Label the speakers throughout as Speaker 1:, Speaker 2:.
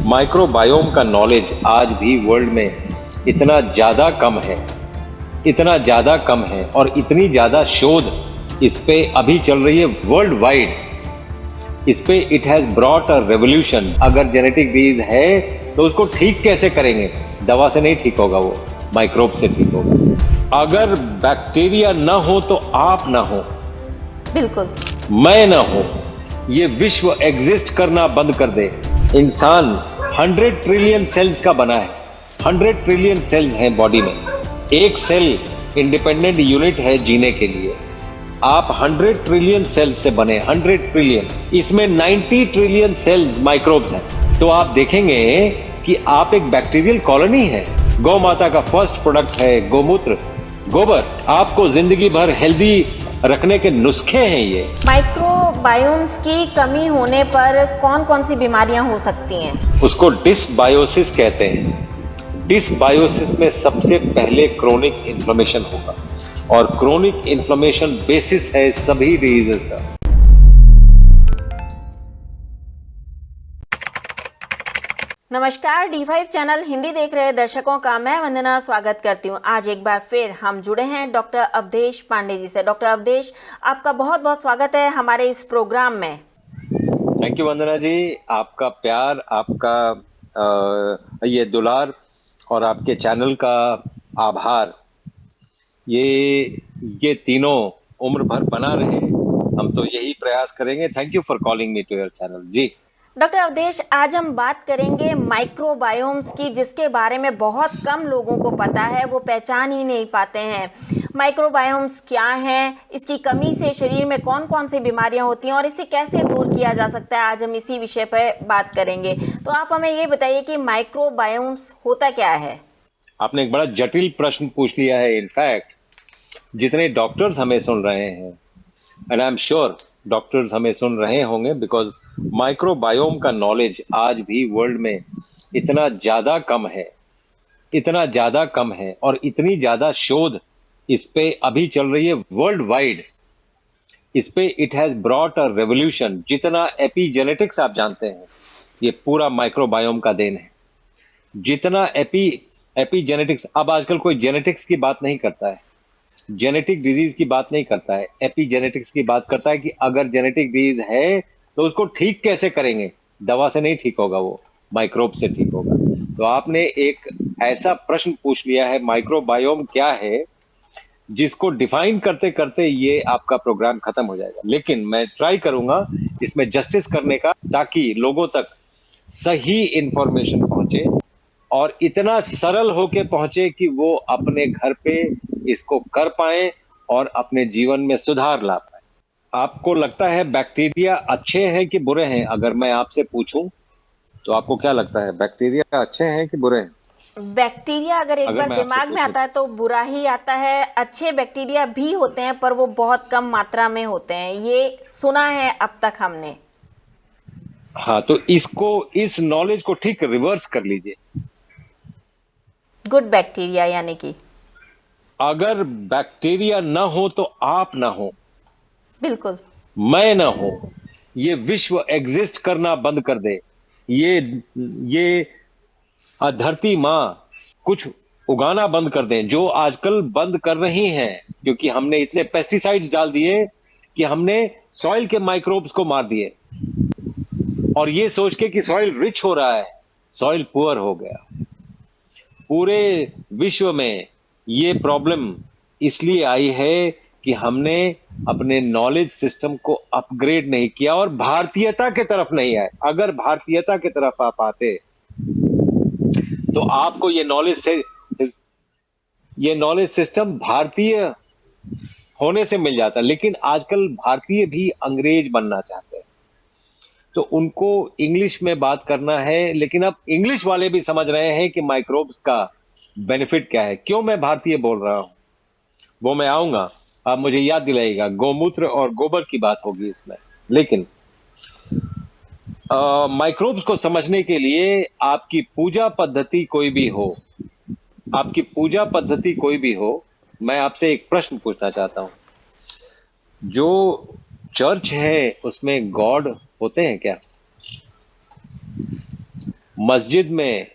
Speaker 1: Microbiome का knowledge आज भी वर्ल्ड में इतना ज्यादा कम है, इतना ज्यादा कम है और इतनी ज्यादा शोध इस पे अभी चल रही है वर्ल्ड वाइड। इस पे it has brought a revolution. अगर जेनेटिक डिजीज है तो उसको ठीक कैसे करेंगे? दवा से नहीं ठीक होगा, वो माइक्रोब से ठीक होगा। अगर बैक्टीरिया ना हो तो आप ना हो,
Speaker 2: बिल्कुल,
Speaker 1: मैं ना हूं, ये विश्व एग्जिस्ट करना बंद कर दे। इंसान 100 ट्रिलियन सेल्स का बना है। 100 ट्रिलियन सेल्स हैं बॉडी में। एक सेल इंडिपेंडेंट यूनिट है जीने के लिए। आप 100 ट्रिलियन सेल्स से बने, 100 ट्रिलियन, इसमें 90 ट्रिलियन सेल्स माइक्रोब्स हैं। तो आप देखेंगे कि आप एक बैक्टीरियल कॉलोनी है। गौ माता का फर्स्ट प्रोडक्ट है गोमूत्र, गोबर। आपको जिंदगी भर हेल्दी रखने के नुस्खे हैं ये।
Speaker 2: माइक्रोबायोम्स की कमी होने पर कौन कौन सी बीमारियां हो सकती हैं?
Speaker 1: उसको डिसबायोसिस कहते हैं। डिसबायोसिस में सबसे पहले क्रोनिक इन्फ्लेमेशन होगा और क्रोनिक इन्फ्लेमेशन बेसिस है सभी डिजीजेस का।
Speaker 2: नमस्कार, D5 चैनल हिंदी देख रहे दर्शकों का मैं वंदना स्वागत करती हूँ। आज एक बार फिर हम जुड़े हैं डॉक्टर अवधेश पांडे जी से। डॉक्टर अवधेश, आपका बहुत बहुत स्वागत है हमारे इस प्रोग्राम में।
Speaker 1: थैंक यू वंदना जी। आपका प्यार, आपका ये दुलार और आपके चैनल का आभार, ये तीनों उम्र भर बना रहे। हम तो यही प्रयास करेंगे। Thank you for calling me to your channel ji.
Speaker 2: Doctor Awadhesh, आज हम बात करेंगे माइक्रोबायोम्स की, जिसके बारे में बहुत कम लोगों को पता है, वो पहचान ही नहीं पाते हैं। माइक्रोबायोम्स क्या हैं, इसकी कमी से शरीर में कौन कौन सी बीमारियां होती हैं और इसे कैसे दूर किया जा सकता है, आज हम इसी विषय पर बात करेंगे। तो आप हमें ये बताइए कि माइक्रोबायोम्स होता क्या है?
Speaker 1: आपने एक बड़ा जटिल प्रश्न पूछ लिया है। इनफैक्ट जितने डॉक्टर्स हमें सुन रहे हैं, and I am sure doctors हमें सुन रहे होंगे, बिकॉज माइक्रोबायोम का नॉलेज आज भी वर्ल्ड में इतना ज्यादा कम है, इतना ज्यादा कम है और इतनी ज्यादा शोध इस पे अभी चल रही है वर्ल्ड वाइड। इस पे it has brought a revolution. जितना एपीजेनेटिक्स आप जानते हैं, ये पूरा माइक्रोबायोम का देन है। जितना एपीजेनेटिक्स, अब आजकल कोई जेनेटिक्स की बात नहीं करता है, जेनेटिक डिजीज की बात नहीं करता है, एपीजेनेटिक्स की बात करता है कि अगर जेनेटिक डिजीज है तो उसको ठीक कैसे करेंगे? दवा से नहीं ठीक होगा, वो माइक्रोब से ठीक होगा। तो आपने एक ऐसा प्रश्न पूछ लिया है, माइक्रोबायोम क्या है, जिसको डिफाइन करते करते ये आपका प्रोग्राम खत्म हो जाएगा। लेकिन मैं ट्राई करूंगा इसमें जस्टिस करने का, ताकि लोगों तक सही इंफॉर्मेशन पहुंचे और इतना सरल होके पहुंचे कि वो अपने घर पे इसको कर पाए और अपने जीवन में सुधार ला पाए। आपको लगता है बैक्टीरिया अच्छे हैं कि बुरे हैं? अगर मैं आपसे पूछूं तो आपको क्या लगता है, बैक्टीरिया अच्छे हैं कि बुरे हैं?
Speaker 2: बैक्टीरिया अगर एक
Speaker 1: अगर
Speaker 2: बार
Speaker 1: मैं आपसे
Speaker 2: दिमाग में
Speaker 1: पूछूं
Speaker 2: आता है तो बुरा ही आता है। अच्छे बैक्टीरिया भी होते हैं पर वो बहुत कम मात्रा में होते हैं, ये सुना है अब तक हमने।
Speaker 1: हाँ, तो इस नॉलेज को ठीक रिवर्स कर लीजिए।
Speaker 2: गुड बैक्टीरिया यानी कि?
Speaker 1: अगर बैक्टीरिया ना हो तो आप ना हो,
Speaker 2: बिल्कुल,
Speaker 1: मैं ना हूं, ये विश्व एग्जिस्ट करना बंद कर दे। ये धरती माँ कुछ उगाना बंद कर दें, जो आजकल बंद कर रही हैं, क्योंकि हमने इतने पेस्टिसाइड्स डाल दिए कि हमने सॉइल के माइक्रोब्स को मार दिए, और ये सोच के कि सॉइल रिच हो रहा है, सॉइल पुअर हो गया। पूरे विश्व में ये प्रॉब्लम इसलिए आई है कि हमने अपने नॉलेज सिस्टम को अपग्रेड नहीं किया और भारतीयता की तरफ नहीं आए। अगर भारतीयता की तरफ आप आते तो आपको ये नॉलेज सिस्टम भारतीय होने से मिल जाता। लेकिन आजकल भारतीय भी अंग्रेज बनना चाहते हैं, तो उनको इंग्लिश में बात करना है। लेकिन अब इंग्लिश वाले भी समझ रहे हैं कि माइक्रोब्स का बेनिफिट क्या है। क्यों मैं भारतीय बोल रहा हूं वो मैं आऊंगा, आप मुझे याद दिलाइएगा। गौमूत्र और गोबर की बात होगी इसमें। लेकिन माइक्रोब्स को समझने के लिए आपकी पूजा पद्धति कोई भी हो, आपकी पूजा पद्धति कोई भी हो, मैं आपसे एक प्रश्न पूछना चाहता हूं। जो चर्च है उसमें गॉड होते हैं क्या? मस्जिद में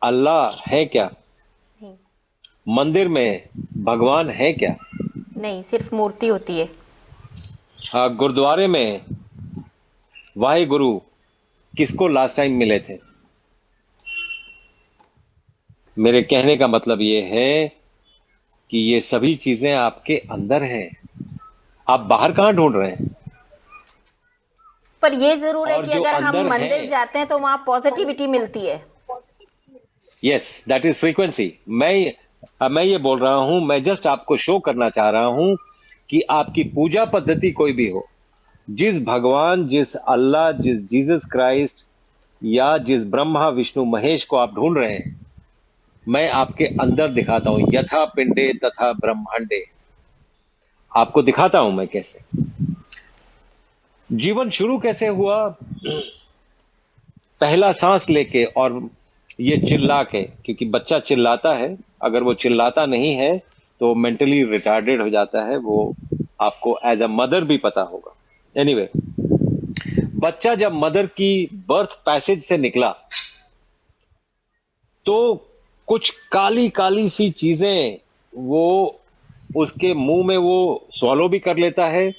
Speaker 1: अल्लाह है क्या?
Speaker 2: नहीं।
Speaker 1: मंदिर में भगवान है क्या?
Speaker 2: नहीं, सिर्फ मूर्ति होती है।
Speaker 1: हाँ, गुरुद्वारे में वाहे गुरु किसको लास्ट टाइम मिले थे? मेरे कहने का मतलब ये है कि ये सभी चीजें आपके अंदर हैं, आप बाहर कहाँ ढूंढ रहे हैं?
Speaker 2: पर ये जरूर है
Speaker 1: और
Speaker 2: कि
Speaker 1: जो
Speaker 2: अगर हम
Speaker 1: अंदर
Speaker 2: मंदिर
Speaker 1: है,
Speaker 2: जाते हैं तो वहां पॉजिटिविटी मिलती है।
Speaker 1: Yes, that is frequency. मैं ये बोल रहा हूं, मैं जस्ट आपको शो करना चाह रहा हूं कि आपकी पूजा पद्धति कोई भी हो, जिस भगवान, जिस अल्लाह, जिस जीसस क्राइस्ट या जिस ब्रह्मा विष्णु महेश को आप ढूंढ रहे हैं, मैं आपके अंदर दिखाता हूं। यथा पिंडे तथा ब्रह्मांडे, आपको दिखाता हूं मैं कैसे। जीवन शुरू कैसे हुआ? पहला सांस लेके और ये चिल्ला के, क्योंकि बच्चा चिल्लाता है, अगर वो चिल्लाता नहीं है तो मेंटली रिटार्डेड हो जाता है, वो आपको एज अ मदर भी पता होगा। एनीवे बच्चा जब मदर की बर्थ पैसेज से निकला तो कुछ काली काली सी चीजें वो उसके मुंह में वो स्वॉलो भी कर लेता है,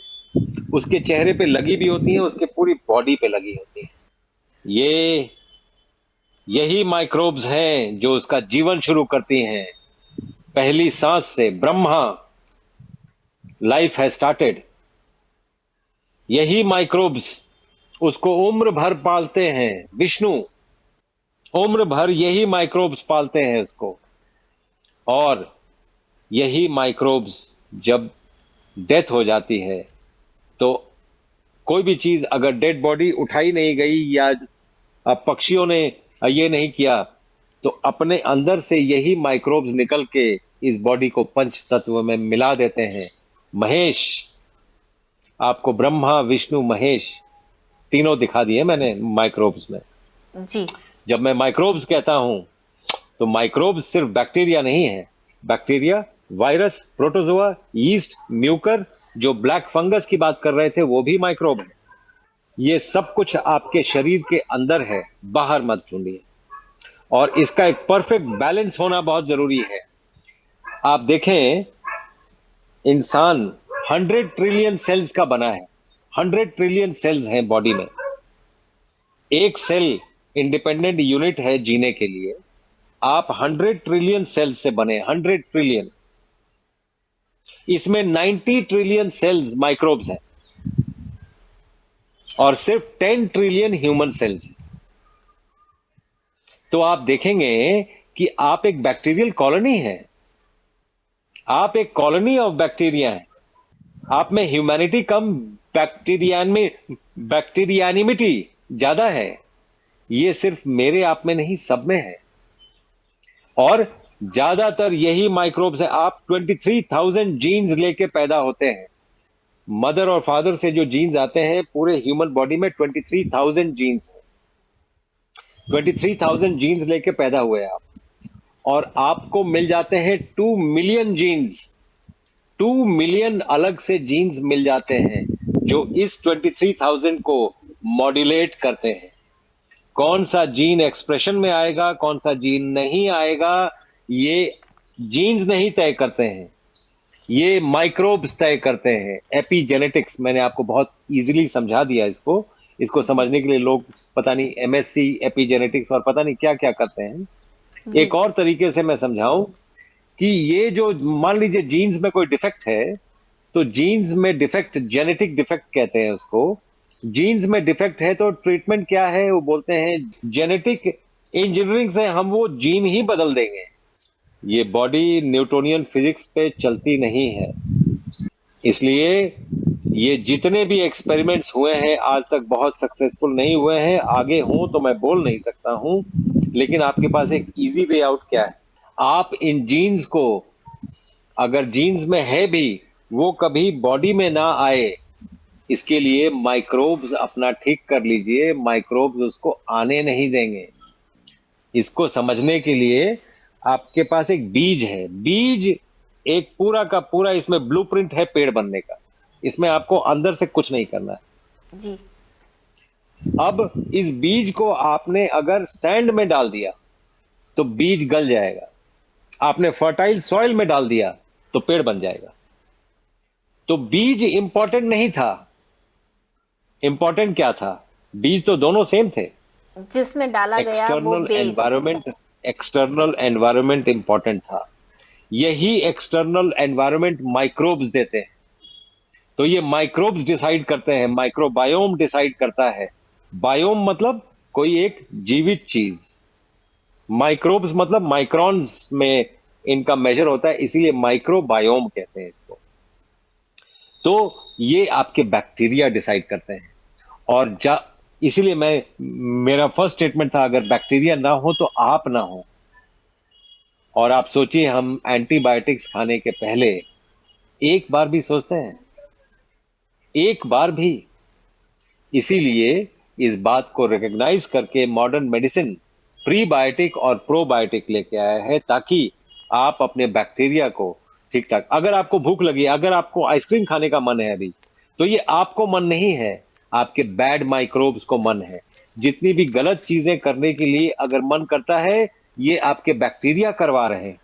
Speaker 1: उसके चेहरे पे लगी भी होती है, उसके पूरी बॉडी पे लगी होती है। ये यही माइक्रोब्स हैं जो उसका जीवन शुरू करती हैं। पहली सांस से ब्रह्मा लाइफ हैज स्टार्टेड। यही माइक्रोब्स उसको उम्र भर पालते हैं। विष्णु उम्र भर यही माइक्रोब्स पालते हैं उसको। और यही माइक्रोब्स जब डेथ हो जाती है तो कोई भी चीज अगर डेड बॉडी उठाई नहीं गई या पक्षियों ने ये नहीं किया तो अपने अंदर से यही माइक्रोब्स निकल के इस बॉडी को पंच तत्व में मिला देते हैं। महेश, आपको ब्रह्मा विष्णु महेश तीनों दिखा दिए मैंने माइक्रोब्स में।
Speaker 2: जी।
Speaker 1: जब मैं माइक्रोब्स कहता हूं तो माइक्रोब्स सिर्फ बैक्टीरिया नहीं है। Bacteria, virus, protozoa, yeast, Mucor, जो ब्लैक फंगस की बात कर रहे थे वो भी माइक्रोब है। ये सब कुछ आपके शरीर के अंदर है, बाहर मत ढूंढिए। और इसका एक परफेक्ट बैलेंस होना बहुत जरूरी है। आप देखें, इंसान 100 ट्रिलियन सेल्स का बना है। 100 ट्रिलियन सेल्स हैं बॉडी में। एक सेल इंडिपेंडेंट यूनिट है जीने के लिए। आप 100 ट्रिलियन सेल्स से बने, 100 ट्रिलियन। इसमें 90 ट्रिलियन सेल्स माइक्रोब्स हैं और सिर्फ 10 ट्रिलियन ह्यूमन सेल्स हैं। तो आप देखेंगे कि आप एक बैक्टीरियल कॉलोनी है। आप एक कॉलोनी ऑफ बैक्टीरिया है। आप में ह्यूमैनिटी कम, बैक्टीरियानिमिटी ज्यादा है। ये सिर्फ मेरे आप में नहीं, सब में है। और ज्यादातर यही माइक्रोब्स है। आप 23,000 जीन्स लेके पैदा होते हैं। मदर और फादर से जो जीन्स आते हैं, पूरे ह्यूमन बॉडी में 23,000 जीन्स है। 23,000 जीन्स लेके पैदा हुए आप, और आपको मिल जाते हैं 2 मिलियन जीन्स। 2 मिलियन अलग से जीन्स मिल जाते हैं जो इस 23,000 को मॉड्यूलेट करते हैं। कौन सा जीन एक्सप्रेशन में आएगा, कौन सा जीन नहीं आएगा, ये जीन्स नहीं तय करते हैं, ये माइक्रोब्स तय करते हैं। एपीजेनेटिक्स, मैंने आपको बहुत इजीली समझा दिया इसको। इसको
Speaker 2: जी।
Speaker 1: समझने के लिए लोग पता नहीं एमएससी एपीजेनेटिक्स और पता नहीं क्या क्या करते हैं।
Speaker 2: जी।
Speaker 1: एक और तरीके से मैं समझाऊं कि ये जो, मान लीजिए जीन्स में कोई डिफेक्ट है, तो जीन्स में डिफेक्ट, जेनेटिक डिफेक्ट कहते हैं उसको। जीन्स में डिफेक्ट है तो ट्रीटमेंट क्या है, वो बोलते हैं जेनेटिक इंजीनियरिंग से हम वो जीन ही बदल देंगे। ये बॉडी न्यूटोनियन फिजिक्स पे चलती नहीं है। इसलिए ये जितने भी एक्सपेरिमेंट्स हुए हैं आज तक बहुत सक्सेसफुल नहीं हुए हैं। आगे हों तो मैं बोल नहीं सकता हूं, लेकिन आपके पास एक इजी वे आउट क्या है? आप इन जीन्स को, अगर जीन्स में है भी, वो कभी बॉडी में ना आए, इसके लिए माइक्रोब्स अपना ठीक कर लीजिए। माइक्रोब्स उसको आने नहीं देंगे। इसको समझने के लिए आपके पास एक बीज है। बीज एक पूरा का पूरा, इसमें ब्लूप्रिंट है पेड़ बनने का। इसमें आपको अंदर से कुछ नहीं करना है।
Speaker 2: जी।
Speaker 1: अब इस बीज को आपने अगर सैंड में डाल दिया तो बीज गल जाएगा, आपने फर्टाइल सॉइल में डाल दिया तो पेड़ बन जाएगा। तो बीज इंपॉर्टेंट नहीं था, इंपॉर्टेंट क्या था? बीज तो दोनों सेम थे।
Speaker 2: जिसमें डाला गया वो बेस।
Speaker 1: एक्सटर्नल एनवायरनमेंट इंपॉर्टेंट था। यही एक्सटर्नल एनवायरनमेंट माइक्रोब्स देते हैं। तो ये माइक्रोब्स डिसाइड करते हैं, माइक्रोबायोम डिसाइड करता है। बायोम मतलब कोई एक जीवित चीज, माइक्रोब्स मतलब माइक्रोन्स में इनका मेजर होता है, इसीलिए माइक्रोबायोम कहते हैं इसको। तो ये आपके बैक्टीरिया डिसाइड करते हैं। और इसीलिए मेरा फर्स्ट स्टेटमेंट था, अगर बैक्टीरिया ना हो तो आप ना हो। और आप सोचिए, हम एंटीबायोटिक्स खाने के पहले एक बार भी सोचते हैं? एक बार भी। इसीलिए इस बात को रिकॉग्नाइज करके मॉडर्न मेडिसिन प्रीबायोटिक और प्रोबायोटिक लेके आया है, ताकि आप अपने बैक्टीरिया को ठीक ठाक, अगर आपको भूख लगी, अगर आपको आइसक्रीम खाने का मन है अभी, तो ये आपको मन नहीं है, आपके बैड माइक्रोब्स को मन है। जितनी भी गलत चीजें करने के लिए अगर मन करता है, ये आपके बैक्टीरिया करवा रहे हैं।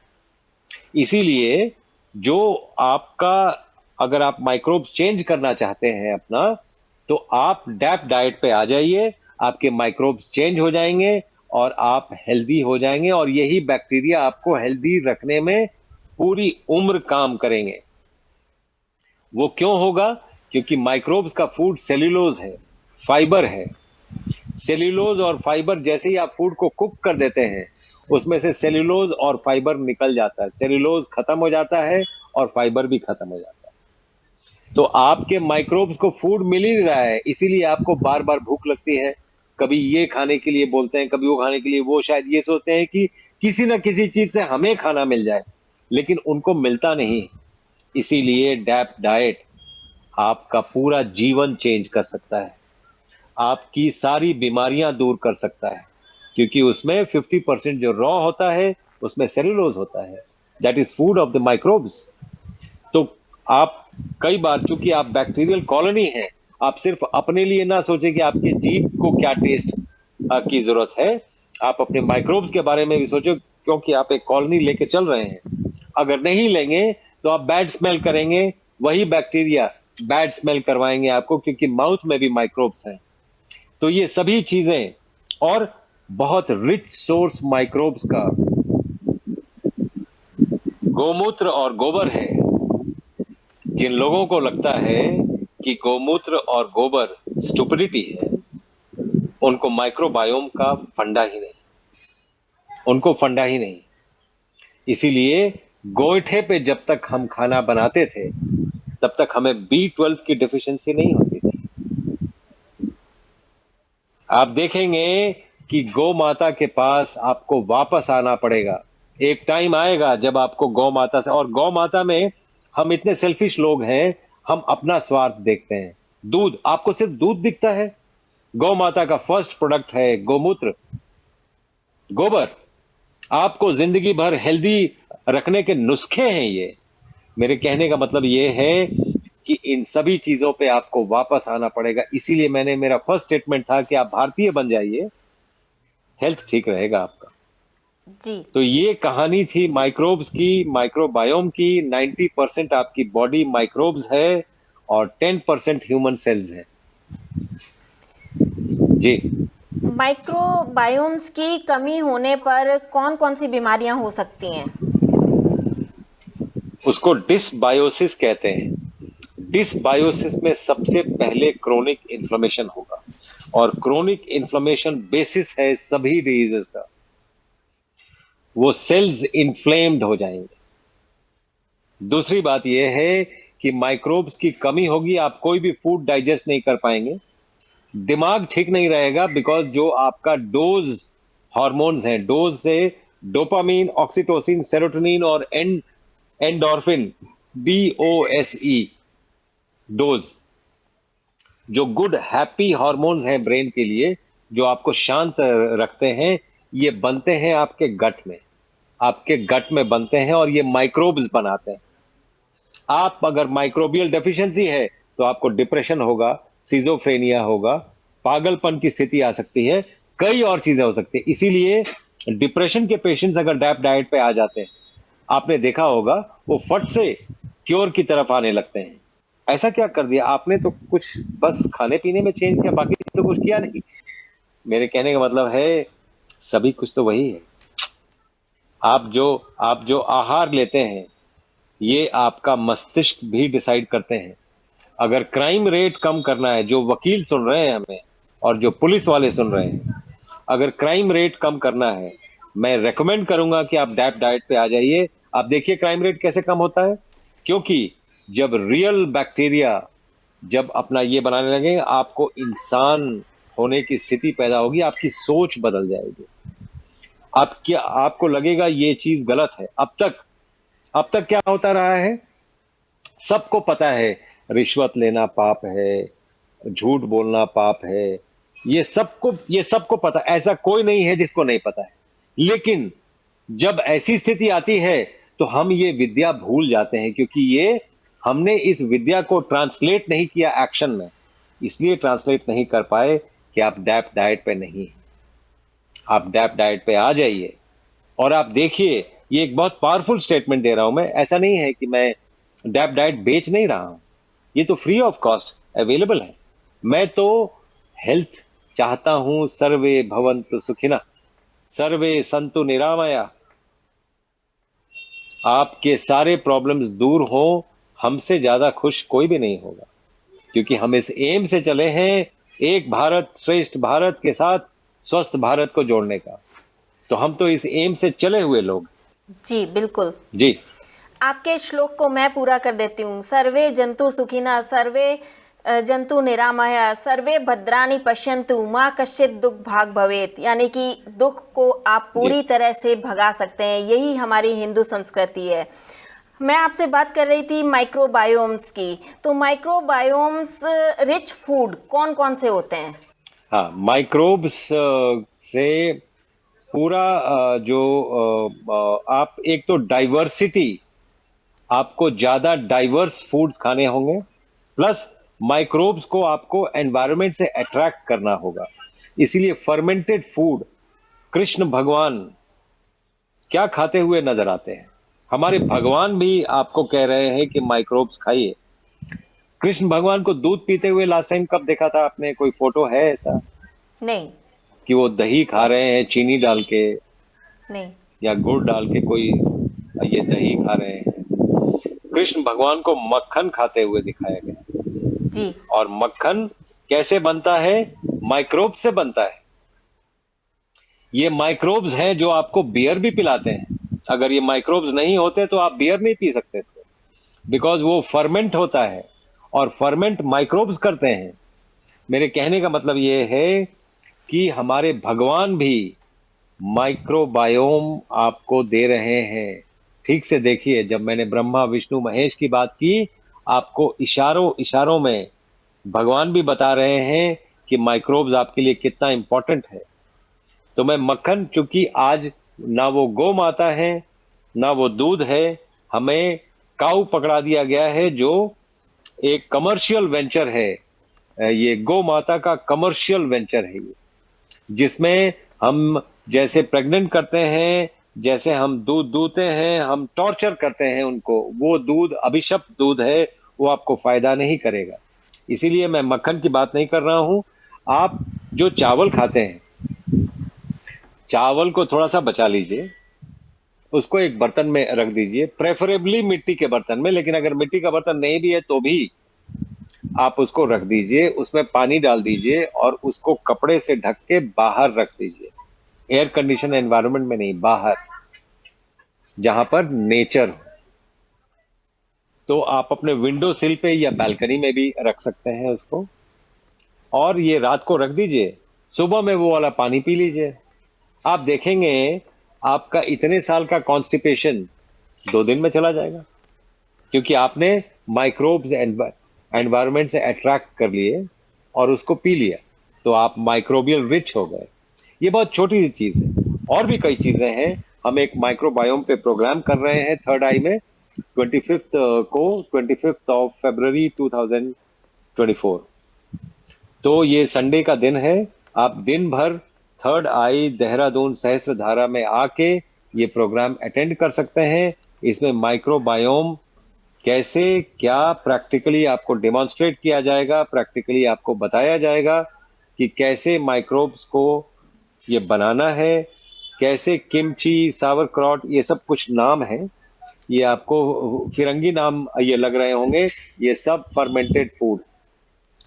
Speaker 1: इसीलिए जो आपका, अगर आप माइक्रोब्स चेंज करना चाहते हैं अपना, तो आप डैप डाइट पे आ जाइए, आपके माइक्रोब्स चेंज हो जाएंगे और आप हेल्दी हो जाएंगे। और यही बैक्टीरिया आपको हेल्दी रखने में पूरी उम्र काम करेंगे। वो क्यों होगा? क्योंकि माइक्रोब्स का फूड सेल्यूलोज है, फाइबर है। सेल्यूलोज और फाइबर, जैसे ही आप फूड को कुक कर देते हैं, उसमें से सेल्यूलोज और फाइबर निकल जाता है, सेल्यूलोज खत्म हो जाता है और फाइबर भी खत्म हो जाता है। तो आपके माइक्रोब्स को फूड मिल ही रहा है, इसीलिए आपको बार बार भूख लगती है। कभी ये खाने के लिए बोलते हैं, कभी वो खाने के लिए। वो शायद ये सोचते हैं कि किसी ना किसी चीज से हमें खाना मिल जाए, लेकिन उनको मिलता नहीं। इसीलिए डैप डाइट आपका पूरा जीवन चेंज कर सकता है, आपकी सारी बीमारियां दूर कर सकता है। क्योंकि उसमें 50% जो रॉ होता है, उसमें सेल्यूलोज होता है, that is food of the microbes. तो आप कई बार, चूंकि आप बैक्टीरियल कॉलोनी है, आप सिर्फ अपने लिए ना सोचें कि आपके जीभ को क्या टेस्ट की जरूरत है, आप अपने माइक्रोब्स के बारे में भी सोचो, क्योंकि आप एक कॉलोनी लेके चल रहे हैं। अगर नहीं लेंगे तो आप बैड स्मेल करेंगे, वही बैक्टीरिया बैड स्मेल करवाएंगे आपको, क्योंकि माउथ में भी माइक्रोब्स हैं। तो ये सभी चीजें, और बहुत रिच सोर्स माइक्रोब्स का गोमूत्र और गोबर है। जिन लोगों को लगता है कि गोमूत्र और गोबर स्टुपिडिटी है, उनको माइक्रोबायोम का फंडा ही नहीं, उनको फंडा ही नहीं। इसीलिए गोईठे पे जब तक हम खाना बनाते थे, तब तक हमें B12 की डिफिशियंसी नहीं होती थी। आप देखेंगे कि गौ माता के पास आपको वापस आना पड़ेगा। एक टाइम आएगा जब आपको गौ माता से, और गौ माता में हम इतने सेल्फिश लोग हैं, हम अपना स्वार्थ देखते हैं। दूध, आपको सिर्फ दूध दिखता है। गौ माता का फर्स्ट प्रोडक्ट है गोमूत्र, गोबर। आपको जिंदगी भर हेल्दी रखने के नुस्खे हैं ये। मेरे कहने का मतलब ये है कि इन सभी चीजों पे आपको वापस आना पड़ेगा। इसीलिए मेरा फर्स्ट स्टेटमेंट था कि आप भारतीय बन जाइए, हेल्थ ठीक रहेगा आपका।
Speaker 2: जी।
Speaker 1: तो ये कहानी थी माइक्रोब्स की, माइक्रोबायोम की। 90% आपकी बॉडी माइक्रोब्स है और 10% ह्यूमन सेल्स है। जी।
Speaker 2: माइक्रोबायोम्स की कमी होने पर कौन कौन सी बीमारियां हो सकती हैं?
Speaker 1: उसको डिसबायोसिस कहते हैं। डिसबायोसिस में सबसे पहले क्रोनिक इन्फ्लेमेशन होगा, और क्रोनिक इन्फ्लेमेशन बेसिस है सभी डिजीजेस का। वो सेल्स इन्फ्लेम्ड हो जाएंगे। दूसरी बात यह है कि माइक्रोब्स की कमी होगी, आप कोई भी फूड डाइजेस्ट नहीं कर पाएंगे। दिमाग ठीक नहीं रहेगा, बिकॉज जो आपका डोज हार्मोन्स हैं, डोज से डोपामीन, ऑक्सीटोसिन, सेरोटोनिन और एंडोर्फिन, DOSE, डोज, जो गुड हैप्पी हार्मोन्स हैं ब्रेन के लिए, जो आपको शांत रखते हैं, ये बनते हैं आपके गट में। आपके गट में बनते हैं और ये माइक्रोब्स बनाते हैं। आप अगर माइक्रोबियल डेफिशिएंसी है तो आपको डिप्रेशन होगा, सिजोफ्रेनिया होगा, पागलपन की स्थिति आ सकती है, कई और चीजें हो सकती है। इसीलिए डिप्रेशन के पेशेंट्स अगर डैप डाइट पे आ जाते हैं, आपने देखा होगा वो फट से क्योर की तरफ आने लगते हैं। ऐसा क्या कर दिया आपने? तो कुछ बस खाने पीने में चेंज किया, बाकी तो कुछ किया नहीं। मेरे कहने का मतलब है सभी कुछ तो वही है। आप जो आहार लेते हैं ये आपका मस्तिष्क भी डिसाइड करते हैं। अगर क्राइम रेट कम करना है, जो वकील सुन रहे हैं हमें और जो पुलिस वाले सुन रहे हैं, अगर क्राइम रेट कम करना है, मैं रेकमेंड करूंगा कि आप डैप डाइट पे आ जाइए। आप देखिए क्राइम रेट कैसे कम होता है, क्योंकि जब रियल बैक्टीरिया जब अपना ये बनाने लगे, आपको इंसान होने की स्थिति पैदा होगी, आपकी सोच बदल जाएगी। आपको लगेगा ये चीज गलत है। अब तक क्या होता रहा है, सबको पता है रिश्वत लेना पाप है, झूठ बोलना पाप है, ये सबको पता, ऐसा कोई नहीं है जिसको नहीं पता है। लेकिन जब ऐसी स्थिति आती है तो हम ये विद्या भूल जाते हैं, क्योंकि ये हमने इस विद्या को ट्रांसलेट नहीं किया एक्शन में, इसलिए ट्रांसलेट नहीं कर पाए कि आप डैप डाइट पे नहीं हैं। आप डैप डाइट पे आ जाइए और आप देखिए, ये एक बहुत पावरफुल स्टेटमेंट दे रहा हूं मैं। ऐसा नहीं है कि मैं डैप डाइट बेच नहीं रहा हूं, ये तो फ्री ऑफ कॉस्ट अवेलेबल है। मैं तो हेल्थ चाहता हूं, सर्वे भवन्तु सुखिनः, सर्वे संतु निरामया। आपके सारे प्रॉब्लम्स दूर हो, हमसे ज्यादा खुश कोई भी नहीं होगा, क्योंकि हम इस एम से चले हैं, एक भारत श्रेष्ठ भारत के साथ स्वस्थ भारत को जोड़ने का। तो हम तो इस एम से चले हुए लोग।
Speaker 2: जी बिल्कुल
Speaker 1: जी,
Speaker 2: आपके श्लोक को मैं पूरा कर देती हूँ। सर्वे जंतु सुखिनः, सर्वे जंतु निरामया, सर्वे भद्राणि पश्यन्तु, माँ कश्चित दुख भाग भवेत। यानी कि दुख को आप पूरी तरह से भगा सकते हैं, यही हमारी हिंदू संस्कृति है। मैं आपसे बात कर रही थी माइक्रोबायोम्स की, तो माइक्रोबायोम्स रिच फूड कौन कौन से होते हैं?
Speaker 1: हाँ, माइक्रोब्स से पूरा आप एक तो डाइवर्सिटी, आपको ज्यादा डाइवर्स फूड्स खाने होंगे, प्लस माइक्रोब्स को आपको एनवायरनमेंट से अट्रैक्ट करना होगा। इसीलिए फर्मेंटेड फूड, कृष्ण भगवान क्या खाते हुए नजर आते हैं? हमारे भगवान भी आपको कह रहे हैं कि माइक्रोब्स खाइए। कृष्ण भगवान को दूध पीते हुए लास्ट टाइम कब देखा था आपने? कोई फोटो है ऐसा
Speaker 2: नहीं।
Speaker 1: कि वो दही खा रहे हैं चीनी डाल के
Speaker 2: नहीं।
Speaker 1: या गुड़ डाल के, कोई ये दही खा रहे हैं? कृष्ण भगवान को मक्खन खाते हुए दिखाया गया।
Speaker 2: जी।
Speaker 1: और मक्खन कैसे बनता है? माइक्रोब से बनता है। ये माइक्रोब्स हैं जो आपको बियर भी पिलाते हैं। अगर ये माइक्रोब्स नहीं होते तो आप बियर नहीं पी सकते थे, बिकॉज वो फर्मेंट होता है और फर्मेंट माइक्रोब्स करते हैं। मेरे कहने का मतलब ये है कि हमारे भगवान भी माइक्रोबायोम आपको दे रहे हैं। ठीक से देखिए, जब मैंने ब्रह्मा विष्णु महेश की बात की, आपको इशारों इशारों में भगवान भी बता रहे हैं कि माइक्रोब्स आपके लिए कितना इंपॉर्टेंट है। तो मैं मक्खन, चूंकि आज ना वो गौ माता है ना वो दूध है, हमें काऊ पकड़ा दिया गया है, जो एक कमर्शियल वेंचर है। ये गौ माता का कमर्शियल वेंचर है ये, जिसमें हम जैसे प्रेग्नेंट करते हैं, जैसे हम दूध दूते हैं, हम टॉर्चर करते हैं उनको। वो दूध अभिशप्त दूध है, वो आपको फायदा नहीं करेगा। इसीलिए मैं मक्खन की बात नहीं कर रहा हूं। आप जो चावल खाते हैं, चावल को थोड़ा सा बचा लीजिए, उसको एक बर्तन में रख दीजिए, प्रेफरेबली मिट्टी के बर्तन में। लेकिन अगर मिट्टी का बर्तन नहीं भी है तो भी आप उसको रख दीजिए, उसमें पानी डाल दीजिए और उसको कपड़े से ढक के बाहर रख दीजिए। एयर कंडीशन एनवायरनमेंट में नहीं, बाहर, जहां पर नेचर हो। तो आप अपने विंडो सिल पे या बालकनी में भी रख सकते हैं उसको, और ये रात को रख दीजिए, सुबह में वो वाला पानी पी लीजिए। आप देखेंगे आपका इतने साल का कॉन्स्टिपेशन 2 दिन में चला जाएगा, क्योंकि आपने माइक्रोब्स एनवायरनमेंट से अट्रैक्ट कर लिए और उसको पी लिया, तो आप माइक्रोबियल रिच हो गए। ये बहुत छोटी सी चीज है, और भी कई चीजें हैं। हम एक माइक्रोबायोम पे प्रोग्राम कर रहे हैं थर्ड आई में, 25 ऑफ फरवरी 2024। तो ये संडे का दिन है, आप दिन भर थर्ड आई देहरादून सहस्त्रधारा में आके ये प्रोग्राम अटेंड कर सकते हैं। इसमें माइक्रोबायोम कैसे क्या प्रैक्टिकली आपको डेमोन्स्ट्रेट किया जाएगा, प्रैक्टिकली आपको बताया जाएगा कि कैसे माइक्रोब्स को ये बनाना है, कैसे किमची, सावरक्रॉट, ये सब कुछ नाम है, ये आपको फिरंगी नाम ये लग रहे होंगे, ये सब फर्मेंटेड फूड।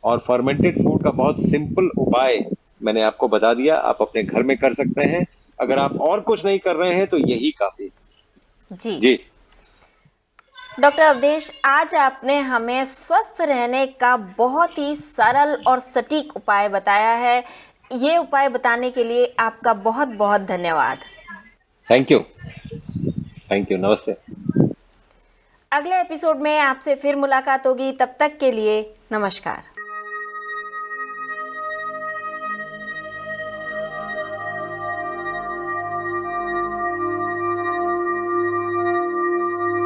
Speaker 1: और फर्मेंटेड फूड का बहुत सिंपल उपाय मैंने आपको बता दिया, आप अपने घर में कर सकते हैं। अगर आप और कुछ नहीं कर रहे हैं तो यही काफी।
Speaker 2: जी
Speaker 1: जी
Speaker 2: डॉक्टर अवधेश, आज आपने हमें स्वस्थ रहने का बहुत ही सरल और सटीक उपाय बताया है। ये उपाय बताने के लिए आपका बहुत बहुत धन्यवाद।
Speaker 1: थैंक यू, थैंक यू, नमस्ते।
Speaker 2: अगले एपिसोड में आपसे फिर मुलाकात होगी, तब तक के लिए नमस्कार।